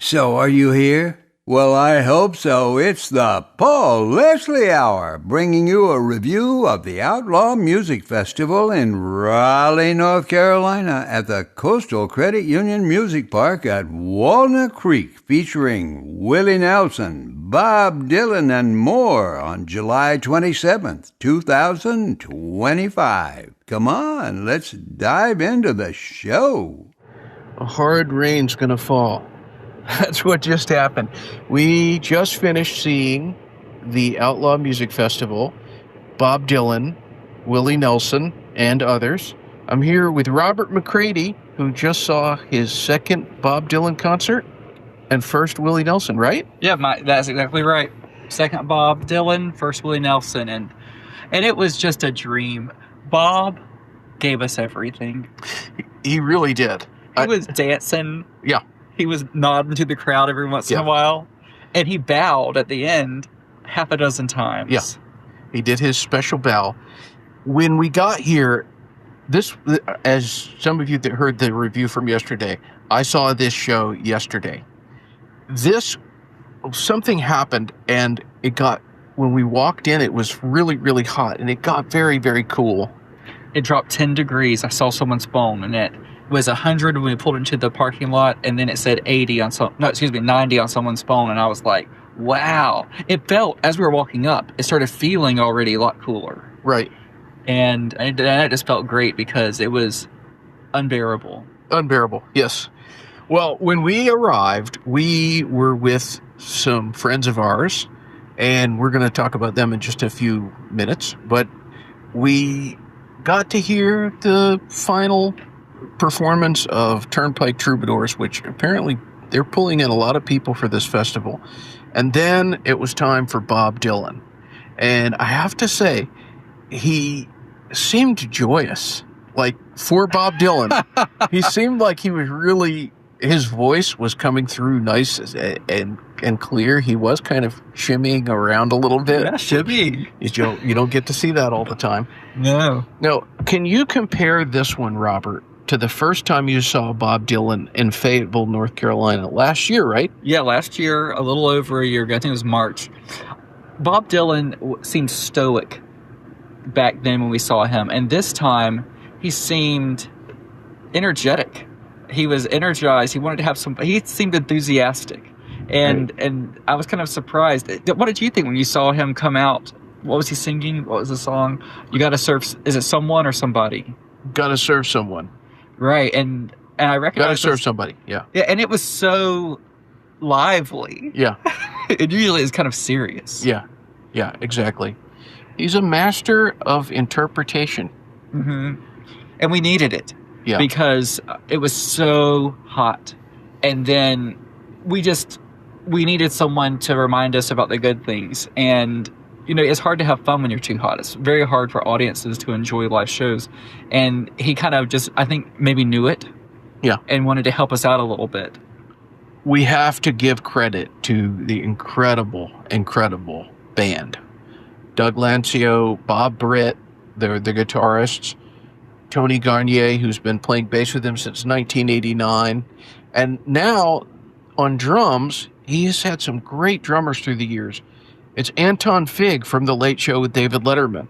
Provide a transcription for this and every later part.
So are you here? Well, I hope so. It's the Paul Leslie Hour, bringing you a review of the Outlaw Music Festival in Raleigh, North Carolina at the Coastal Credit Union Music Park at Walnut Creek, featuring Willie Nelson, Bob Dylan, and more on July 27th, 2025. Come on, let's dive into the show. A hard rain's gonna fall. That's what just happened. We just finished seeing the Outlaw Music Festival, Bob Dylan, Willie Nelson, and others. I'm here with Robert McCready, who just saw his second Bob Dylan concert and first Willie Nelson, right? Yeah, that's exactly right. Second Bob Dylan, first Willie Nelson, and it was just a dream. Bob gave us everything. He really did. He was dancing. Yeah. He was nodding to the crowd every once in a while. And he bowed at the end half a dozen times. Yeah. He did his special bow. When we got here, this, as some of you that heard the review from yesterday, I saw this show yesterday. Something happened, and when we walked in, it was really, really hot, and it got very, very cool. It dropped 10 degrees. I saw someone's phone, and it was 100 when we pulled into the parking lot, and then it said 90 on someone's phone, and I was like, wow. It felt, as we were walking up, it started feeling already a lot cooler. Right. And it just felt great because it was unbearable. Unbearable, yes. Well, when we arrived, we were with some friends of ours, and we're going to talk about them in just a few minutes, but we got to hear the final performance of Turnpike Troubadours, which apparently they're pulling in a lot of people for this festival. And then it was time for Bob Dylan. And I have to say, he seemed joyous. Like, for Bob Dylan, he seemed like he was really, his voice was coming through nice and clear. He was kind of shimmying around a little bit. Yeah, shimmying. You don't get to see that all the time. No. Now, can you compare this one, Robert, to the first time you saw Bob Dylan in Fayetteville, North Carolina, last year, right? Yeah, last year, a little over a year ago. I think it was March. Bob Dylan seemed stoic back then when we saw him, and this time he seemed energetic. He was energized. He wanted to have he seemed enthusiastic, and I was kind of surprised. What did you think when you saw him come out? What was he singing? What was the song? You Gotta Serve. Is it Someone or Somebody? Gotta Serve Someone. Right, and I recognize Gotta Serve Somebody. Yeah, and it was so lively. Yeah, it usually is kind of serious. Yeah, exactly. He's a master of interpretation. Mm-hmm. And we needed it. Yeah, because it was so hot, and then we needed someone to remind us about the good things. And it's hard to have fun when you're too hot. It's very hard for audiences to enjoy live shows. And he kind of just, I think, maybe knew it. Yeah. And wanted to help us out a little bit. We have to give credit to the incredible, incredible band. Doug Lancio, Bob Britt, the guitarists, Tony Garnier, who's been playing bass with him since 1989. And now, on drums, he has had some great drummers through the years. It's Anton Fig from The Late Show with David Letterman.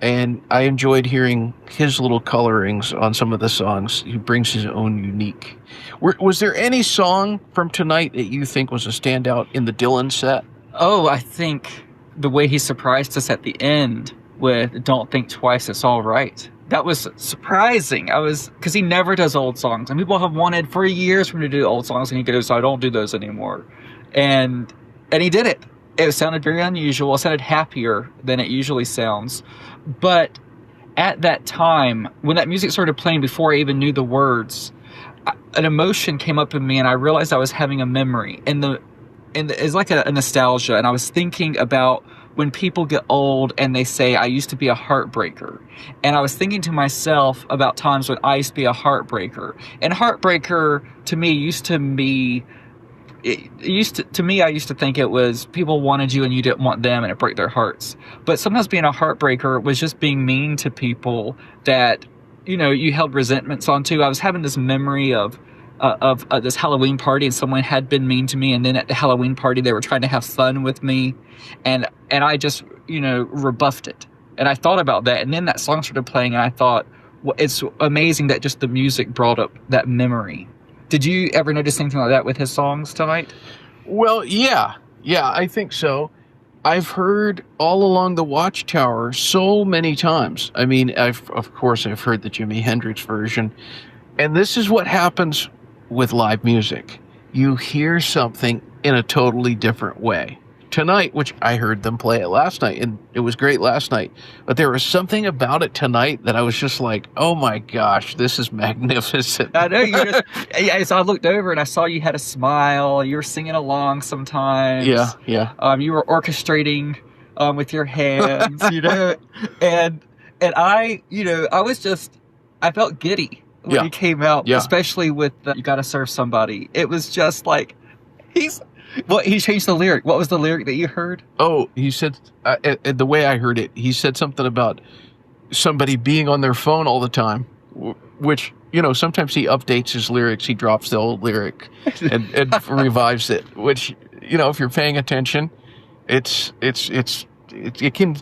And I enjoyed hearing his little colorings on some of the songs. He brings his own unique. Was there any song from tonight that you think was a standout in the Dylan set? Oh, I think the way he surprised us at the end with Don't Think Twice, It's All Right. That was surprising. Because he never does old songs. And people have wanted for years for him to do old songs, and he goes, I don't do those anymore. And he did it. It sounded very unusual. It sounded happier than it usually sounds. But at that time, when that music started playing before I even knew the words, an emotion came up in me, and I realized I was having a memory. And it's like a nostalgia. And I was thinking about when people get old and they say, I used to be a heartbreaker. And I was thinking to myself about times when I used to be a heartbreaker. And heartbreaker, to me, used to be... I used to think it was people wanted you and you didn't want them, and it broke their hearts. But sometimes being a heartbreaker was just being mean to people that, you held resentments onto. I was having this memory of of this Halloween party, and someone had been mean to me, and then at the Halloween party they were trying to have fun with me, and I just rebuffed it. And I thought about that, and then that song started playing, and I thought, well, it's amazing that just the music brought up that memory. Did you ever notice anything like that with his songs tonight? Well, yeah, I think so. I've heard All Along the Watchtower so many times. I mean, of course I've heard the Jimi Hendrix version. And this is what happens with live music. You hear something in a totally different way. Tonight, which I heard them play it last night, and it was great last night, but there was something about it tonight that I was just like, oh my gosh, this is magnificent. I know, so I looked over and I saw you had a smile, you were singing along sometimes. Yeah. You were orchestrating with your hands, and I felt giddy when he came out, especially with You Gotta Serve Somebody. It was just like, he changed the lyric. What was the lyric that you heard? Oh, he said, the way I heard it, he said something about somebody being on their phone all the time, which, sometimes he updates his lyrics. He drops the old lyric and revives it, which, if you're paying attention, it can,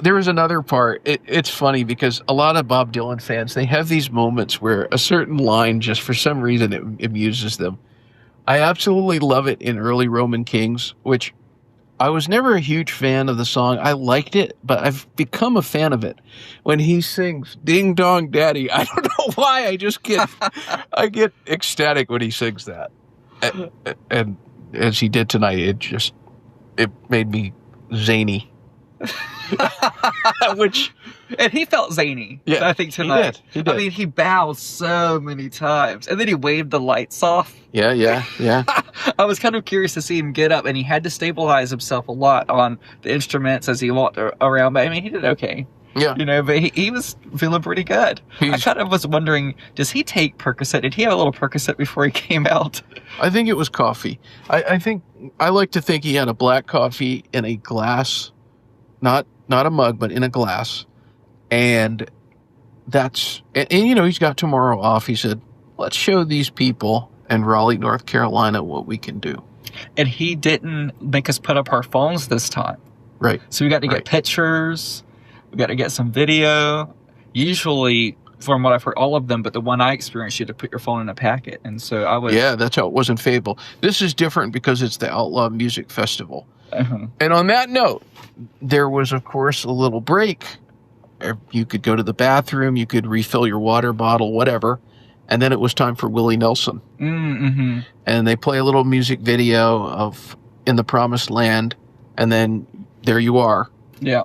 there is another part. It's funny because a lot of Bob Dylan fans, they have these moments where a certain line, just for some reason, it amuses them. I absolutely love it in Early Roman Kings, which I was never a huge fan of the song. I liked it, but I've become a fan of it. When he sings Ding Dong Daddy, I don't know why, I get ecstatic when he sings that. And as he did tonight, it made me zany. And he felt zany, I think, tonight. He did. I mean, he bowed so many times, and then he waved the lights off. Yeah. I was kind of curious to see him get up, and he had to stabilize himself a lot on the instruments as he walked around, but I mean, he did okay. Yeah. But he was feeling pretty good. I kind of was wondering, does he take Percocet? Did he have a little Percocet before he came out? I think it was coffee. I like to think he had a black coffee in a glass, not a mug, but in a glass. And he's got tomorrow off. He said, let's show these people in Raleigh, North Carolina, what we can do. And he didn't make us put up our phones this time. Right. So we got to get pictures. We got to get some video. Usually, from what I've heard, all of them, but the one I experienced, you had to put your phone in a packet. And so I was... Yeah, that's how it was in Fable. This is different because it's the Outlaw Music Festival. Uh-huh. And on that note, there was, of course, a little break. You could go to the bathroom, you could refill your water bottle, whatever. And then it was time for Willie Nelson. Mm-hmm. And they play a little music video of In the Promised Land. And then there you are. Yeah.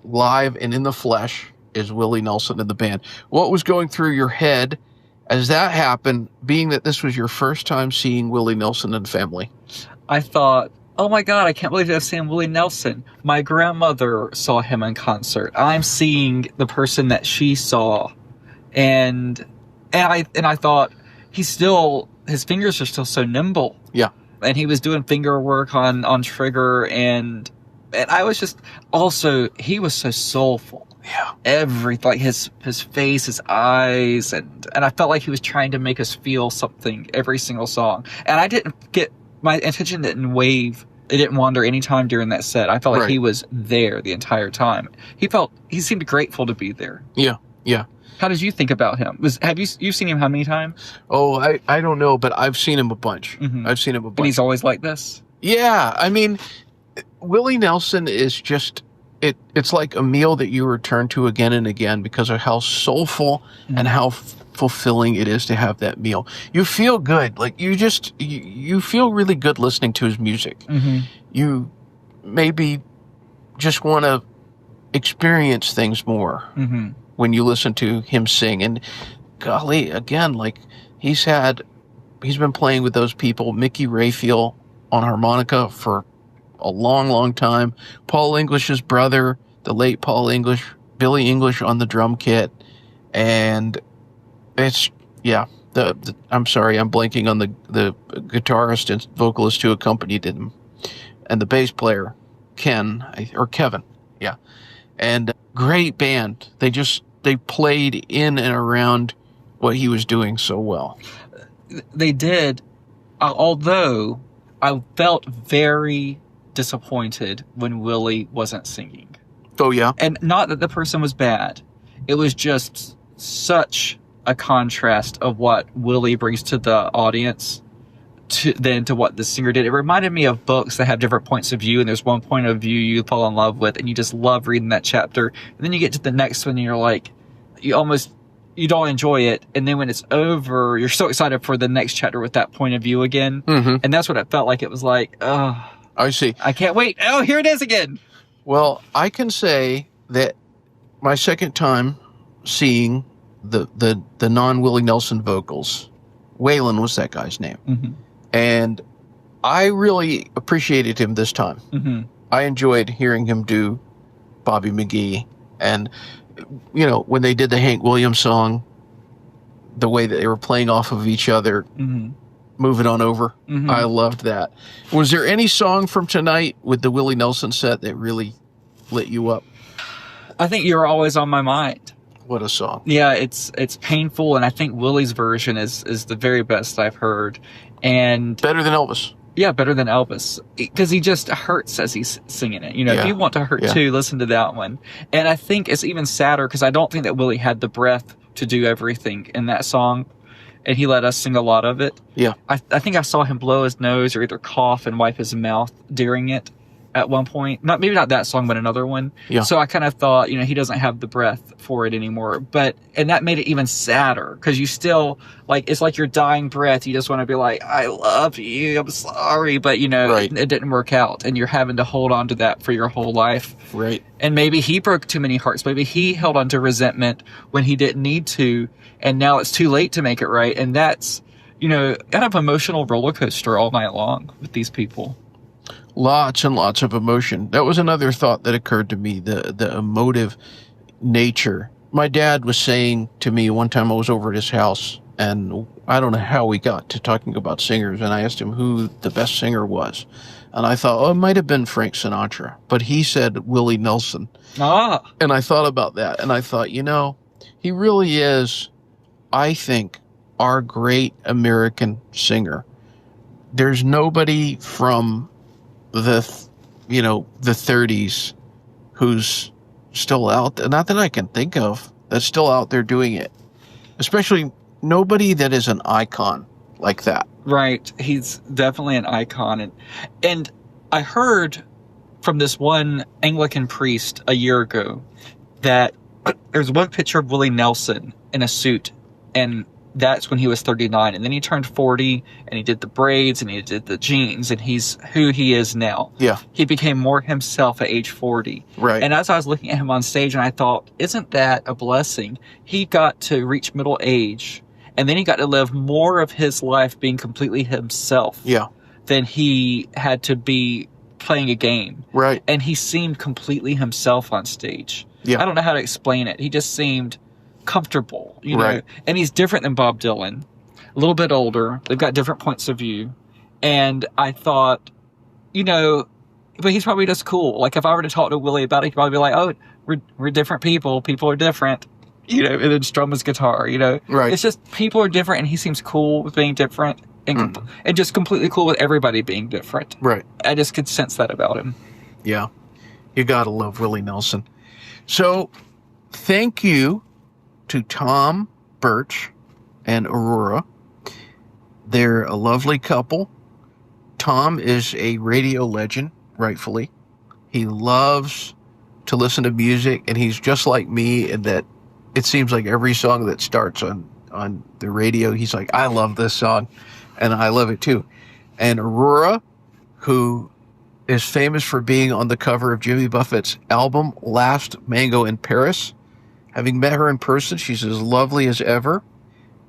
Live and in the flesh is Willie Nelson and the band. What was going through your head as that happened, being that this was your first time seeing Willie Nelson and family? I thought, oh my God, I can't believe I've seen Willie Nelson. My grandmother saw him in concert. I'm seeing the person that she saw. And I thought, his fingers are still so nimble. Yeah. And he was doing finger work on Trigger, and I was just, also, he was so soulful. Yeah. Everything, like his face, his eyes, and I felt like he was trying to make us feel something every single song. And my attention didn't wave. It didn't wander any time during that set. I felt like he was there the entire time. He seemed grateful to be there. Yeah. How did you think about him? You've seen him how many times? Oh, I don't know, but I've seen him a bunch. Mm-hmm. I've seen him a bunch. And he's always like this? Yeah. I mean, Willie Nelson is just, it's like a meal that you return to again and again because of how soulful and how fulfilling it is to have that meal. You feel good. Like you feel really good listening to his music. Mm-hmm. You maybe just want to experience things more when you listen to him sing. And golly, again, like he's been playing with those people, Mickey Rayfield on harmonica for a long, long time. Paul English's brother, the late Paul English, Billy English on the drum kit. And it's, I'm sorry, I'm blanking on the guitarist and vocalist who accompanied him. And the bass player, Kevin. Yeah. And great band. They played in and around what he was doing so well. they did, although I felt very disappointed when Willie wasn't singing. Oh, yeah? And not that the person was bad. It was just such a contrast of what Willie brings to the audience than to what the singer did. It reminded me of books that have different points of view, and there's one point of view you fall in love with, and you just love reading that chapter. And then you get to the next one, and you're like, you don't enjoy it. And then when it's over, you're so excited for the next chapter with that point of view again. Mm-hmm. And that's what it felt like. It was like, oh, I see. I can't wait. Oh, here it is again. Well, I can say that my second time seeing the non-Willie Nelson vocals, Waylon was that guy's name. Mm-hmm. And I really appreciated him this time. Mm-hmm. I enjoyed hearing him do Bobby McGee. And, you know, when they did the Hank Williams song, the way that they were playing off of each other, Mm-hmm. moving on over, Mm-hmm. I loved that. Was there any song from tonight with the Willie Nelson set that really lit you up? I think you're always on my mind. What a song. Yeah, it's painful, and I think Willie's version is the very best I've heard. And Better than Elvis. yeah, better than Elvis, because he just hurts as he's singing it. You know, if Yeah. you want to hurt Yeah. too, listen to that one. And I think it's even sadder because I don't think that Willie had the breath to do everything in that song, and he let us sing a lot of it. Yeah. I think I saw him blow his nose or either cough and wipe his mouth during it at one point. Maybe not that song, but another one. Yeah. So I kind of thought, you know, he doesn't have the breath for it anymore. And that made it even sadder because you still, like, it's like your dying breath. You just want to be like, I love you, I'm sorry. But, you know, Right. it didn't work out. And you're having to hold on to that for your whole life. Right. And maybe he broke too many hearts. Maybe he held on to resentment when he didn't need to. And now it's too late to make it right. And that's, you know, kind of emotional roller coaster all night long with these people. Lots and lots of emotion. That was another thought that occurred to me, the emotive nature. My dad was saying to me one time, I was over at his house, and I don't know how we got to talking about singers, and I asked him who the best singer was. And I thought, oh, it might have been Frank Sinatra. But he said Willie Nelson. Ah, And I thought about that, and I thought, you know, he really is, I think, our great American singer. There's nobody from the 30s who's still out there, not that I can think of, that's still out there doing it. Especially nobody that is an icon like that. right. He's definitely an icon. And I heard from this one Anglican priest a year ago that there's one picture of Willie Nelson in a suit, and that's when he was 39. And then he turned 40, and he did the braids, and he did the jeans, and he's who he is now. Yeah. He became more himself at age 40. Right. And as I was looking at him on stage, and I thought, isn't that a blessing? He got to reach middle age, and then he got to live more of his life being completely himself Yeah. than he had to be playing a game. Right. And he seemed completely himself on stage. Yeah. I don't know how to explain it. He just seemed comfortable, you know. Right. And he's different than Bob Dylan, a little bit older. They've got different points of view. And I thought, you know, but he's probably just cool. Like if I were to talk to Willie about it, he'd probably be like, oh, we're different people. People are different, you know, and then strum his guitar, you know. Right. It's just people are different, and he seems cool with being different, and and just completely cool with everybody being different. Right. I just could sense that about him. Yeah. You gotta love Willie Nelson. So, thank you to Tom Birch and Aurora. They're a lovely couple. Tom is a radio legend, rightfully. He loves to listen to music, and he's just like me in that it seems like every song that starts on the radio, he's like, I love this song, and I love it too. And Aurora, who is famous for being on the cover of Jimmy Buffett's album, Last Mango in Paris. Having met her in person, she's as lovely as ever.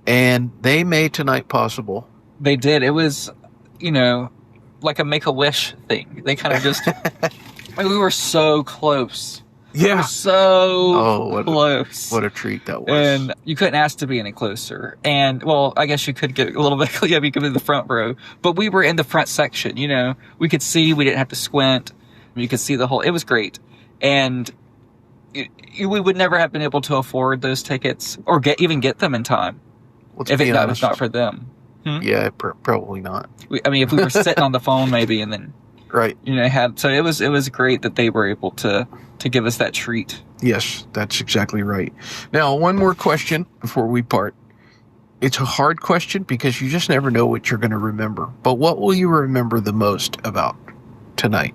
And they made tonight possible. They did. It was, you know, like a Make-A-Wish thing. They kind of just, we were so close. We were so close. What a treat that was. And you couldn't ask to be any closer. And, well, I guess you could get a little bit, yeah, you could be in the front row. But we were in the front section, you know. We could see, we didn't have to squint. You could see the whole, it was great. And we would never have been able to afford those tickets or even get them in time Let's if be it honest. was not for them. Yeah, probably not. I mean, if we were sitting on the phone maybe, and then Right. so it was great that they were able to give us that treat. Yes, that's exactly right. Now, one more question before we part. It's a hard question because you just never know what you're going to remember. But what will you remember the most about tonight?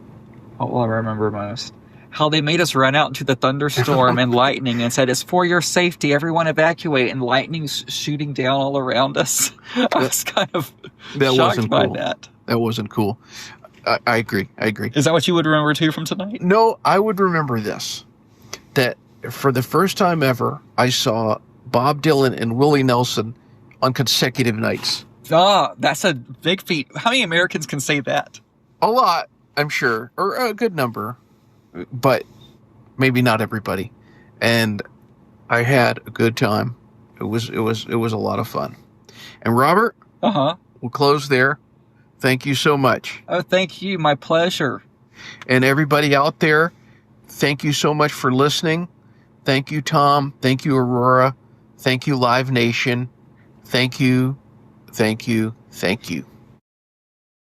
What will I remember most? How they made us run out into the thunderstorm and lightning and said, "It's for your safety, everyone evacuate," and lightning's shooting down all around us. I was kind of shocked by that. That wasn't cool. I agree. Is that what you would remember too from tonight? No, I would remember this. That for the first time ever, I saw Bob Dylan and Willie Nelson on consecutive nights. Ah, that's a big feat. How many Americans can say that? A lot, I'm sure, or a good number, but maybe not everybody. And I had a good time. It was a lot of fun. And Robert, we'll close there. Thank you so much. Oh, thank you. My pleasure. And everybody out there, thank you so much for listening. Thank you, Tom. Thank you, Aurora. Thank you, Live Nation. Thank you. Thank you. Thank you.